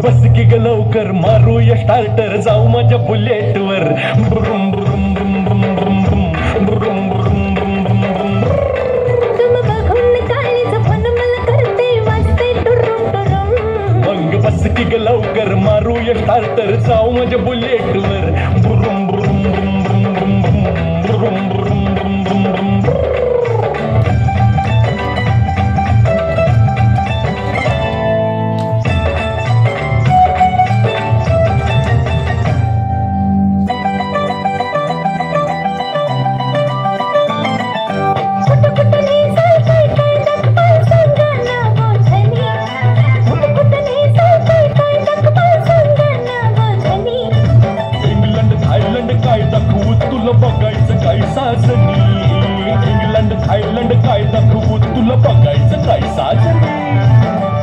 बस की ग लवकर मारूया स्टार्टर जाऊ माझ्या बुलेट वर ब्रुम ब्रुम ब्रुम ब्रुम ब्रुम ब्रुम ब्रुम ब्रुम ब्रुम ब्रुम तुम बघून काळीच पण मला करते वाजते टुरुम टुरुम मग बस की ग लवकर मारूया स्टार्टर जाऊ माझ्या बुलेट वर ब्रुम ब्रुम ब्रुम ब्रुम ब्रुम ब्रुम ब्रुम ब्रुम ब्रुम ब्रुम बघायचं काय साजनी इंग्लंड थायलंड काय दाखवू तुला बघायचं काय साजनी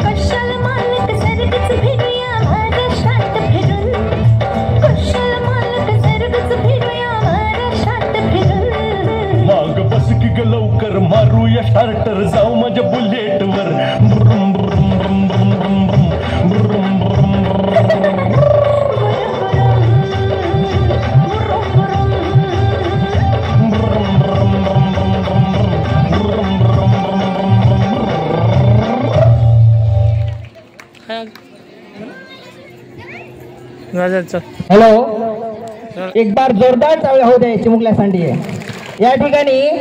कशाला मालक सरगच फिरूया महाराष्ट्रात फिरून कशाला मालक सरगच फिरूया महाराष्ट्रात फिरून माग बस की ग लवकर मारूया स्टार्टर जाऊ माझ्या बुलेट वर ब्रुम ब्रुम ब्रुम ब्रुम ब्रुम ब्रुम ब्रुम ब्रुम हेलो, एक बार जोरदार टाळ्या होऊ द्या चिमुकल्या सांडी या ठिकाणी